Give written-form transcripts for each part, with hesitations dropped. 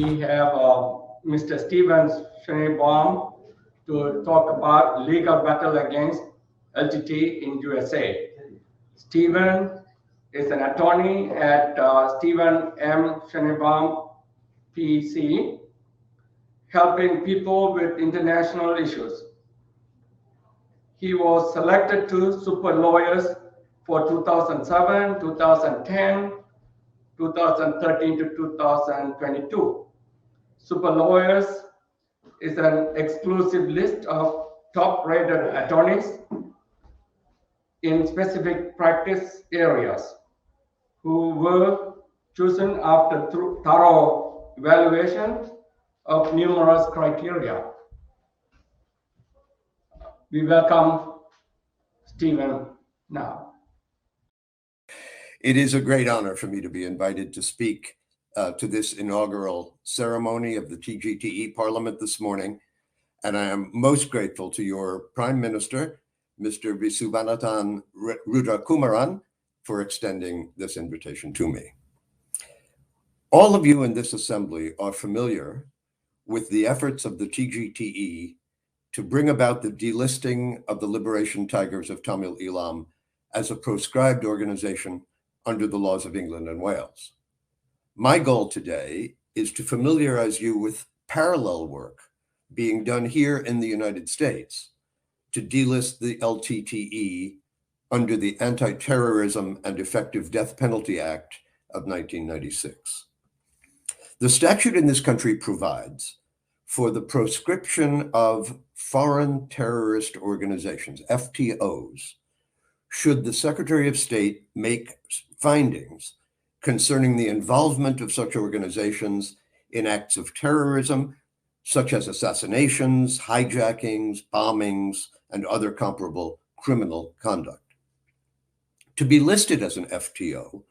we have Mr. Schneebaum to talk about legal battle against LTT in USA. Stephen is an attorney at Stephen M. Schneebaum, PC, helping people with international issues. He was selected to Super Lawyers for 2007, 2010, 2013 to 2022. Super Lawyers is an exclusive list of top-rated attorneys in specific practice areas who were chosen after thorough evaluation of numerous criteria. We welcome Stephen now. It is a great honor for me to be invited to speak to this inaugural ceremony of the TGTE Parliament this morning, and I am most grateful to your Prime Minister, Mr. Visuvanathan Rudrakumaran, for extending this invitation to me. All of you in this assembly are familiar with the efforts of the TGTE to bring about the delisting of the Liberation Tigers of Tamil Eelam as a proscribed organization under the laws of England and Wales. My goal today is to familiarize you with parallel work being done here in the United States to delist the LTTE under the Anti-Terrorism and Effective Death Penalty Act of 1996. The statute in this country provides for the proscription of foreign terrorist organizations, FTOs, should the Secretary of State make findings concerning the involvement of such organizations in acts of terrorism, such as assassinations, hijackings, bombings, and other comparable criminal conduct. To be listed as an FTO,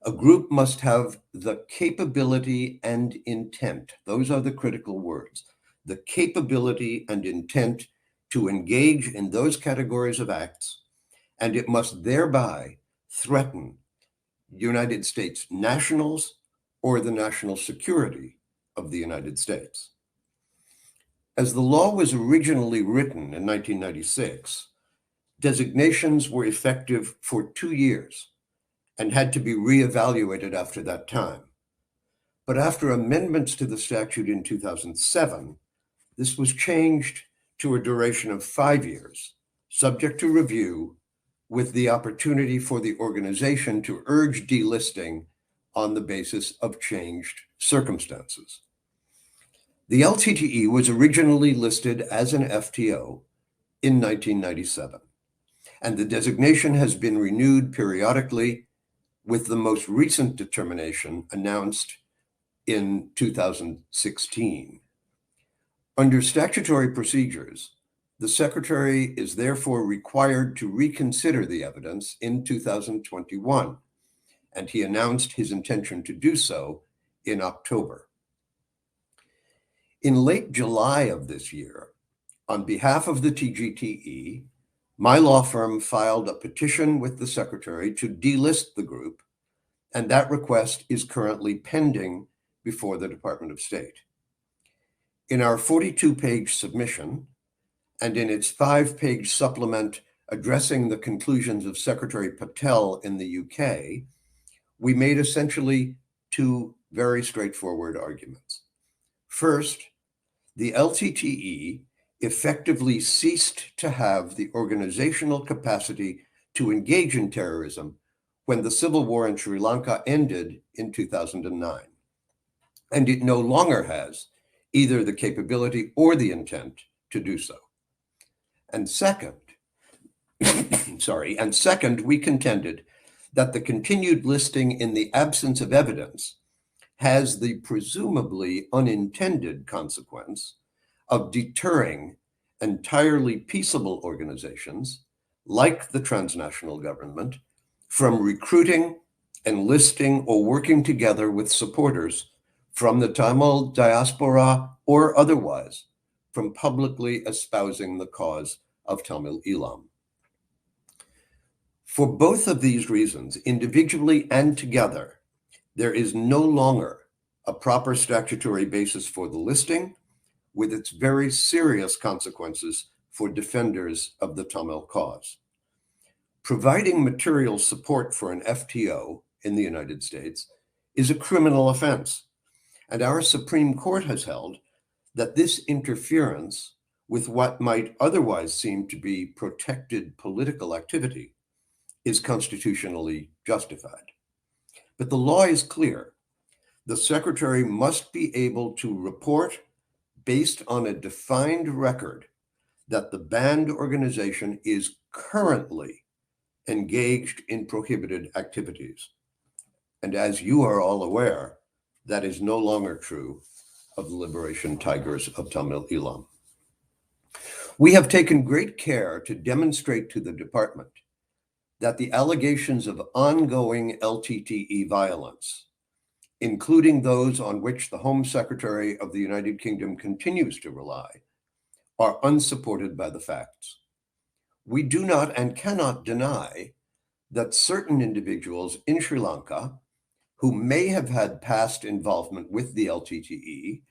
a group must have the capability and intent, those are the critical words, the capability and intent to engage in those categories of acts, and it must thereby threaten United States nationals or the national security of the United States. As the law was originally written in 1996, designations were effective for 2 years and had to be reevaluated after that time. But after amendments to the statute in 2007, this was changed to a duration of 5 years, subject to review, with the opportunity for the organization to urge delisting on the basis of changed circumstances. The LTTE was originally listed as an FTO in 1997, and the designation has been renewed periodically, with the most recent determination announced in 2016. Under statutory procedures, the Secretary is therefore required to reconsider the evidence in 2021, and he announced his intention to do so in October. In late July of this year, on behalf of the TGTE, my law firm filed a petition with the Secretary to delist the group, and that request is currently pending before the Department of State. In our 42-page submission, and in its 5-page supplement addressing the conclusions of Secretary Patel in the UK, we made essentially 2 very straightforward arguments. First, the LTTE effectively ceased to have the organizational capacity to engage in terrorism when the civil war in Sri Lanka ended in 2009. And it no longer has either the capability or the intent to do so. And second, we contended that the continued listing in the absence of evidence has the presumably unintended consequence of deterring entirely peaceable organizations, like the transnational government, from recruiting, enlisting, or working together with supporters from the Tamil diaspora or otherwise from publicly espousing the cause of Tamil Eelam. For both of these reasons, individually and together, there is no longer a proper statutory basis for the listing, with its very serious consequences for defenders of the Tamil cause. Providing material support for an FTO in the United States is a criminal offense, and our Supreme Court has held that this interference with what might otherwise seem to be protected political activity is constitutionally justified. But the law is clear. The Secretary must be able to report based on a defined record that the banned organization is currently engaged in prohibited activities. And as you are all aware, that is no longer true of the Liberation Tigers of Tamil Eelam. We have taken great care to demonstrate to the department that the allegations of ongoing LTTE violence, including those on which the Home Secretary of the United Kingdom continues to rely, are unsupported by the facts. We do not and cannot deny that certain individuals in Sri Lanka who may have had past involvement with the LTTE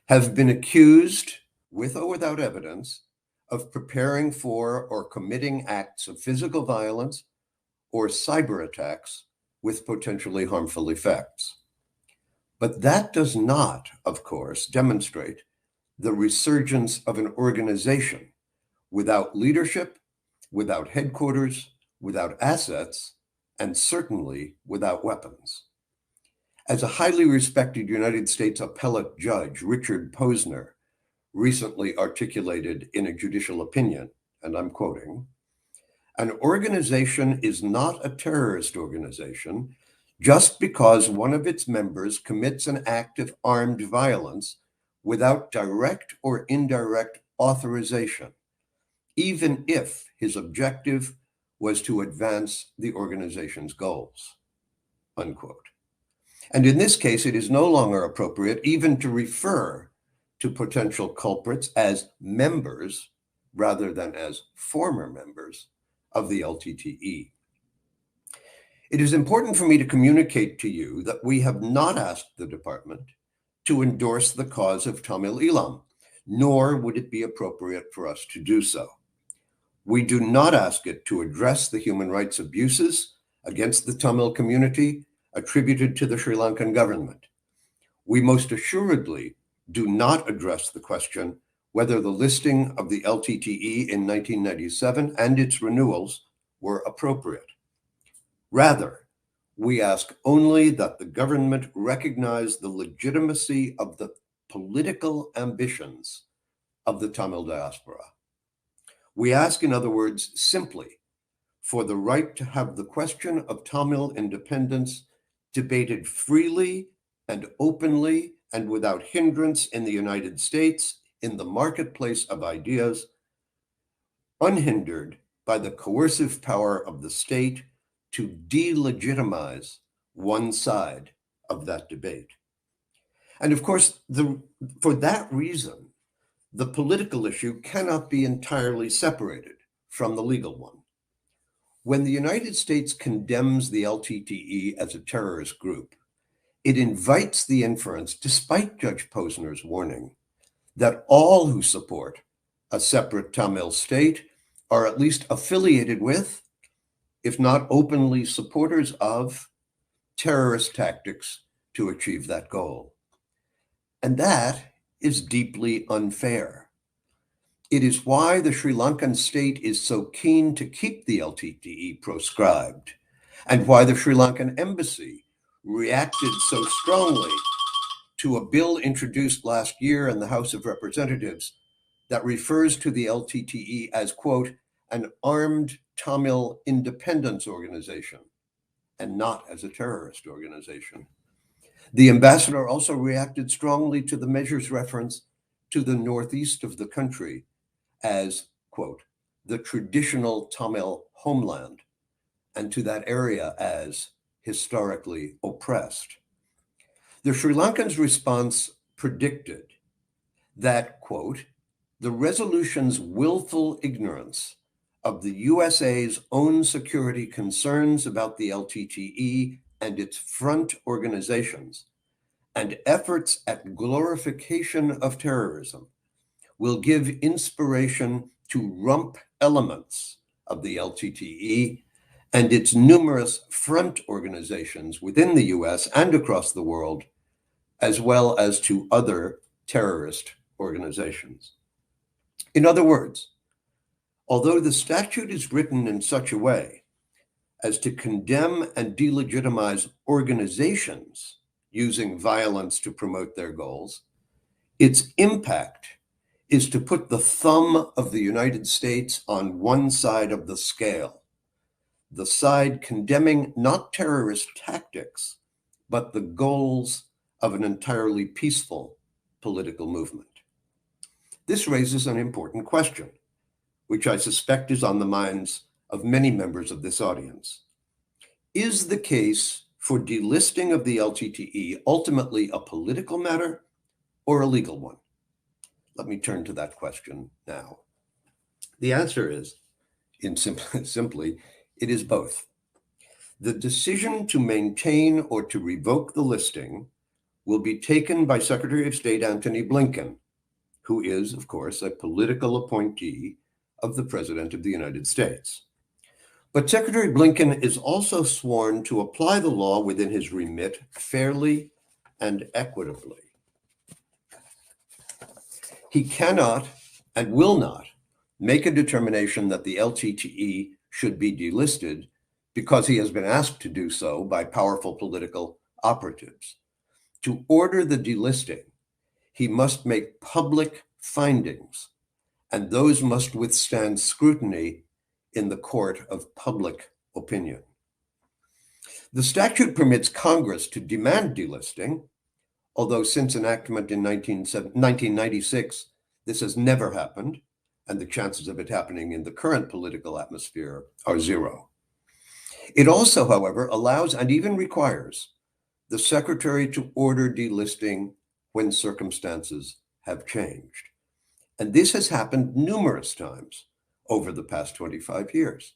have been accused, with or without evidence, of preparing for or committing acts of physical violence or cyber attacks with potentially harmful effects. But that does not, of course, demonstrate the resurgence of an organization without leadership, without headquarters, without assets, and certainly without weapons. As a highly respected United States appellate judge, Richard Posner, recently articulated in a judicial opinion, and I'm quoting, "An organization is not a terrorist organization just because one of its members commits an act of armed violence without direct or indirect authorization, even if his objective was to advance the organization's goals," unquote. And in this case, it is no longer appropriate even to refer to potential culprits as members rather than as former members of the LTTE. It is important for me to communicate to you that we have not asked the department to endorse the cause of Tamil Eelam, nor would it be appropriate for us to do so. We do not ask it to address the human rights abuses against the Tamil community attributed to the Sri Lankan government. We most assuredly do not address the question whether the listing of the LTTE in 1997 and its renewals were appropriate. Rather, we ask only that the government recognize the legitimacy of the political ambitions of the Tamil diaspora. We ask, in other words, simply for the right to have the question of Tamil independence debated freely and openly and without hindrance in the United States in the marketplace of ideas, unhindered by the coercive power of the state to delegitimize one side of that debate. And of course, for that reason, the political issue cannot be entirely separated from the legal one. When the United States condemns the LTTE as a terrorist group, it invites the inference, despite Judge Posner's warning, that all who support a separate Tamil state are at least affiliated with, if not openly supporters of, terrorist tactics to achieve that goal. And that is deeply unfair. It is why the Sri Lankan state is so keen to keep the LTTE proscribed, and why the Sri Lankan embassy reacted so strongly to a bill introduced last year in the House of Representatives that refers to the LTTE as, quote, an armed Tamil independence organization, and not as a terrorist organization. The ambassador also reacted strongly to the measure's reference to the northeast of the country as, quote, the traditional Tamil homeland, and to that area as historically oppressed. The Sri Lankans' response predicted that, quote, the resolution's willful ignorance of the USA's own security concerns about the LTTE and its front organizations, and efforts at glorification of terrorism will give inspiration to rump elements of the LTTE and its numerous front organizations within the US and across the world, as well as to other terrorist organizations. In other words, although the statute is written in such a way as to condemn and delegitimize organizations using violence to promote their goals, its impact is to put the thumb of the United States on one side of the scale, the side condemning not terrorist tactics, but the goals of an entirely peaceful political movement. This raises an important question, which I suspect is on the minds of many members of this audience. Is the case for delisting of the LTTE ultimately a political matter or a legal one? Let me turn to that question now. The answer is, simply, it is both. The decision to maintain or to revoke the listing will be taken by Secretary of State Antony Blinken, who is, of course, a political appointee of the President of the United States. But Secretary Blinken is also sworn to apply the law within his remit fairly and equitably. He cannot and will not make a determination that the LTTE should be delisted because he has been asked to do so by powerful political operatives. To order the delisting, he must make public findings, and those must withstand scrutiny in the court of public opinion. The statute permits Congress to demand delisting, although since enactment in 1996, this has never happened, and the chances of it happening in the current political atmosphere are zero. It also, however, allows and even requires the Secretary to order delisting when circumstances have changed. And this has happened numerous times over the past 25 years,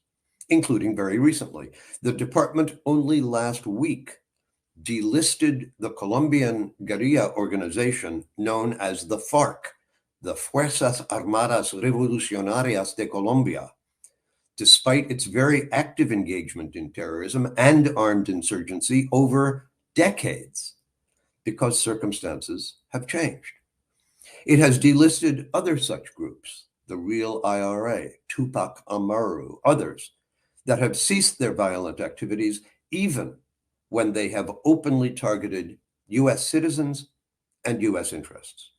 including very recently. The department only last week delisted the Colombian guerrilla organization known as the FARC, the Fuerzas Armadas Revolucionarias de Colombia, despite its very active engagement in terrorism and armed insurgency over decades, because circumstances have changed. It has delisted other such groups, the Real IRA, Tupac Amaru, others, that have ceased their violent activities even when they have openly targeted US citizens and US interests.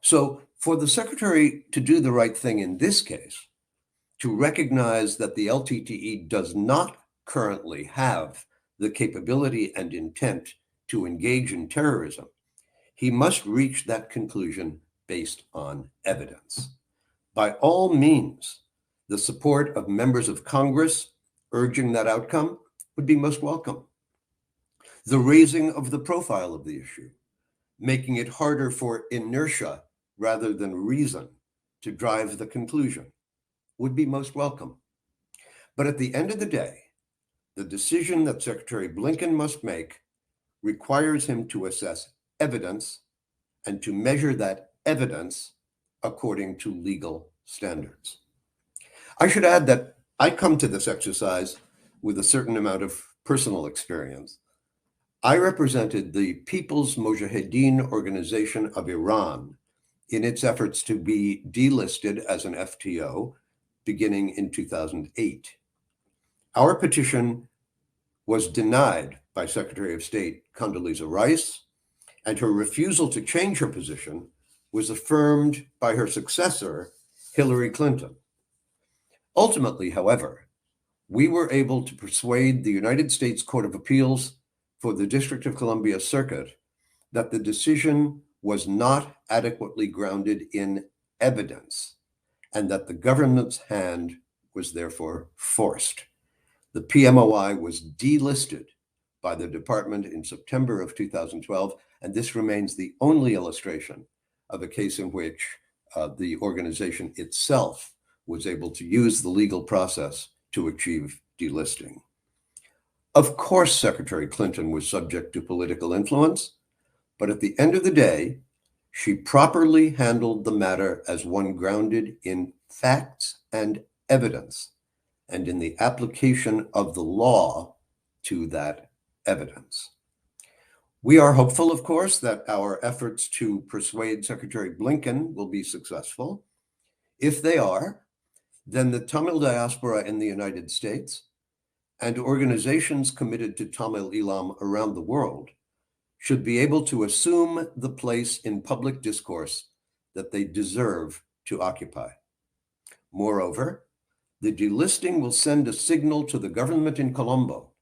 So for the Secretary to do the right thing in this case, to recognize that the LTTE does not currently have the capability and intent to engage in terrorism, he must reach that conclusion based on evidence. By all means, the support of members of Congress urging that outcome would be most welcome. The raising of the profile of the issue, making it harder for inertia rather than reason to drive the conclusion, would be most welcome. But at the end of the day, the decision that Secretary Blinken must make requires him to assess evidence and to measure that evidence according to legal standards. I should add that I come to this exercise with a certain amount of personal experience. I represented the People's Mojahedin Organization of Iran in its efforts to be delisted as an FTO beginning in 2008. Our petition was denied by Secretary of State Condoleezza Rice, and her refusal to change her position was affirmed by her successor, Hillary Clinton. Ultimately, however, we were able to persuade the United States Court of Appeals for the District of Columbia Circuit that the decision was not adequately grounded in evidence and that the government's hand was therefore forced. The PMOI was delisted by the department in September of 2012, and this remains the only illustration of a case in which the organization itself was able to use the legal process to achieve delisting. Of course, Secretary Clinton was subject to political influence, But at the end of the day, she properly handled the matter as one grounded in facts and evidence, and in the application of the law to that evidence. We are hopeful, of course, that our efforts to persuade Secretary Blinken will be successful. If they are, then the Tamil diaspora in the United States and organizations committed to Tamil Eelam around the world should be able to assume the place in public discourse that they deserve to occupy. Moreover, the delisting will send a signal to the government in Colombo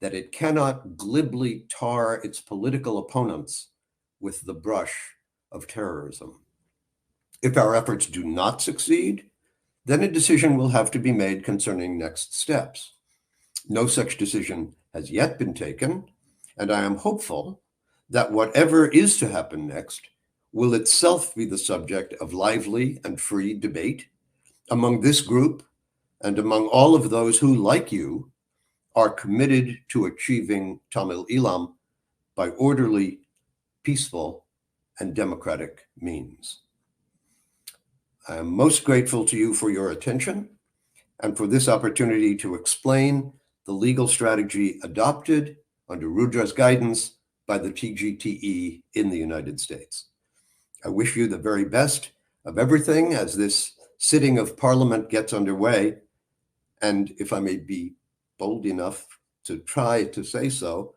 that it cannot glibly tar its political opponents with the brush of terrorism. If our efforts do not succeed, then a decision will have to be made concerning next steps. No such decision has yet been taken, and I am hopeful that whatever is to happen next will itself be the subject of lively and free debate among this group and among all of those who, like you, are committed to achieving Tamil Eelam by orderly, peaceful, and democratic means. I am most grateful to you for your attention and for this opportunity to explain the legal strategy adopted under Rudra's guidance by the TGTE in the United States. I wish you the very best of everything as this sitting of Parliament gets underway, and if I may be bold enough to try to say so,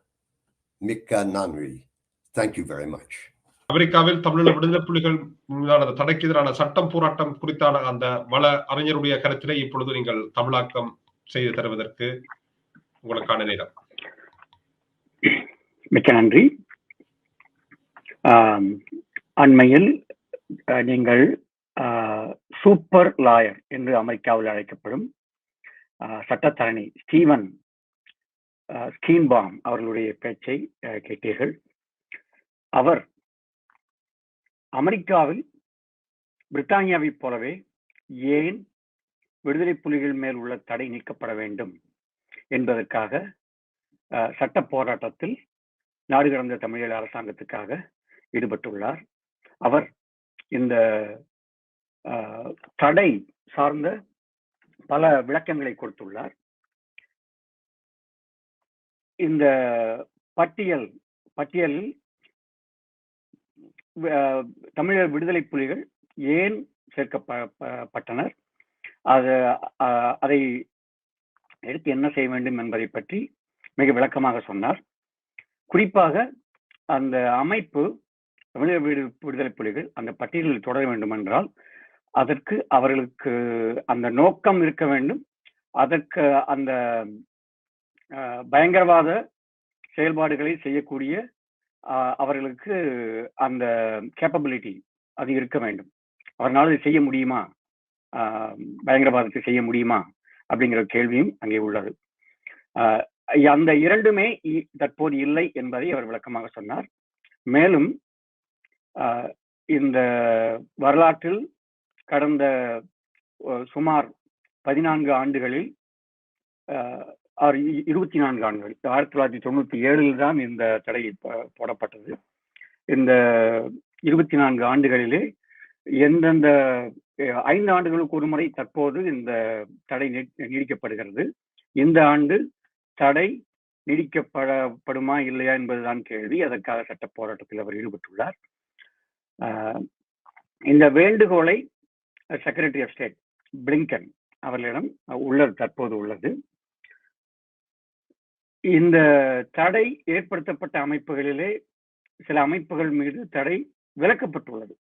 Mikka Nanri. Thank you very much. அமெரிக்காவில் தமிழீழ விடுதலை புலிகள் மீதான தடைக்கு எதிரான சட்டம் போராட்டம் குறித்தான அந்த மல அறிஞருடைய கருத்தினை இப்பொழுது நீங்கள் தமிழாக்கம் செய்து தருவதற்கு உங்களுக்கான நேரம். மிக்க நன்றி. அண்மையில் நீங்கள் சூப்பர் லாயர் என்று அமெரிக்காவில் அழைக்கப்படும் சட்டத்தரணி ஸ்டீன்பாம் அவர்களுடைய பேச்சை கேட்டீர்கள். அவர் அமெரிக்காவில் பிரித்தானியாவை போலவே ஏன் விடுதலை புலிகள் மேல் உள்ள தடை நீக்கப்பட வேண்டும் என்பதற்காக சட்ட போராட்டத்தில் நாடு கடந்த தமிழீழ அரசாங்கத்துக்காக ஈடுபட்டுள்ளார். அவர் இந்த தடை சார்ந்த பல விளக்கங்களை கொடுத்துள்ளார். இந்த பட்டியலில் தமிழர் விடுதலை புலிகள் ஏன் சேர்க்கப்பட்டனர், அதை எடுத்து என்ன செய்ய வேண்டும் என்பதை பற்றி மிக விளக்கமாக சொன்னார். குறிப்பாக அந்த அமைப்பு தமிழர் விடுதலை புலிகள் அந்த பட்டியலில் தொடர வேண்டும் என்றால் அதற்கு அவர்களுக்கு அந்த நோக்கம் இருக்க வேண்டும். அதற்கு அந்த பயங்கரவாத செயல்பாடுகளை செய்யக்கூடிய அவர்களுக்கு அந்த கேப்பபிலிட்டி அது இருக்க வேண்டும். அவர்களால் அதை செய்ய முடியுமா, பயங்கரவாதத்தை செய்ய முடியுமா அப்படிங்கிற கேள்வியும் அங்கே உள்ளது. அந்த இரண்டுமே தற்போது இல்லை என்பதை அவர் விளக்கமாக சொன்னார். மேலும் இந்த வரலாற்றில் கடந்த சுமார் 14 ஆண்டுகளில் 24 ஆண்டுகள் 1997 தான் இந்த தடை போடப்பட்டது. இந்த 24 ஆண்டுகளிலே எந்தெந்த 5 ஆண்டுகளுக்கு ஒரு முறை தற்போது இந்த தடை நீடிக்கப்படுகிறது. இந்த ஆண்டு தடை நீடிக்கப்படுமா இல்லையா என்பதுதான் கேள்வி. அதற்காக சட்ட போராட்டத்தில் அவர் ஈடுபட்டுள்ளார். இந்த வேண்டுகோளை செக்ரட்டரி ஆஃப் ஸ்டேட் பிளிங்கன் அவர்களிடம் தற்போது உள்ளது. இந்த தடை ஏற்படுத்தப்பட்ட அமைப்புகளிலே சில அமைப்புகள் மீது தடை விலக்கப்பட்டுள்ளது.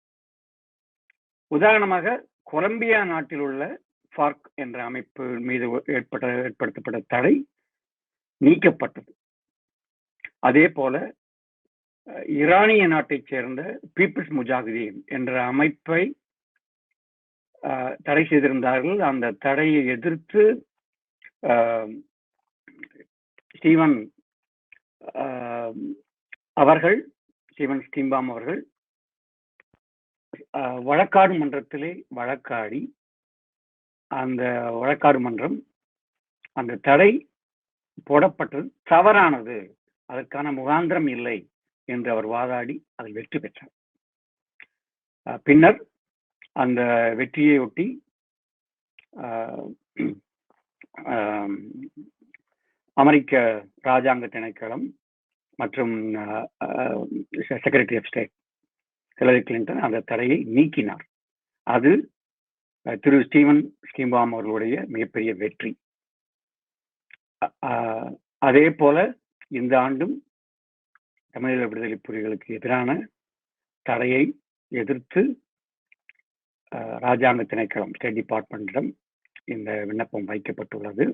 உதாரணமாக கொலம்பியா நாட்டில் உள்ள ஃபார்க் என்ற அமைப்பு மீது ஏற்படுத்தப்பட்ட தடை நீக்கப்பட்டது. அதே போல ஈரானிய நாட்டைச் சேர்ந்த பீப்புள்ஸ் முஜாஹிதீன் என்ற அமைப்பை தடை செய்திருந்தார்கள். அந்த தடையை எதிர்த்து ஸ்டீவன் ஸ்டீன்பாம் அவர்கள் வழக்காடு மன்றத்திலே வழக்காடி அந்த வழக்காடு மன்றம் அந்த தடை போடப்பட்டது தவறானது, அதற்கான முகாந்திரம் இல்லை என்று அவர் வாதாடி அதில் வெற்றி பெற்றார். பின்னர் அந்த வெற்றியை ஒட்டி அமெரிக்க ராஜாங்க திணைக்களம் மற்றும் secretary of state Hillary Clinton அந்த தடையை நீக்கினார். அது திரு ஸ்டீவன் அவர்களுடைய மிகப்பெரிய வெற்றி. அதே போல இந்த ஆண்டும் தமிழீழ விடுதலை புலிகளுக்கு எதிரான தடையை எதிர்த்து ராஜாங்க திணைக்களம் ஸ்டேட் டிபார்ட்மெண்டிடம் இந்த விண்ணப்பம் வைக்கப்பட்டுள்ளது.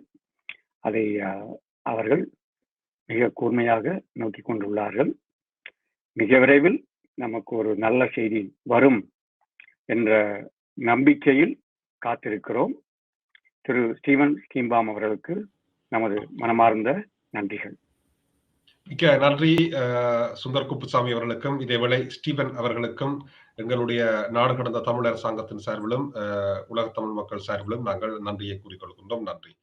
அதை அவர்கள் மிக கூர்மையாக நோக்கி கொண்டுள்ளார்கள். மிக விரைவில் நமக்கு ஒரு நல்ல செய்தி வரும் என்ற நம்பிக்கையில் காத்திருக்கிறோம். திரு ஸ்டீவன் அவர்களுக்கு நமது மனமார்ந்த நன்றிகள். மிக்க நன்றி சுந்தர் குப்புசாமி அவர்களுக்கும் இதேவேளை ஸ்டீவன் அவர்களுக்கும் எங்களுடைய நாடு கடந்த தமிழ் அரசாங்கத்தின் சார்பிலும் உலக தமிழ் மக்கள் சார்பிலும் நாங்கள் நன்றியை கூறிக்கொள்கின்றோம். நன்றி.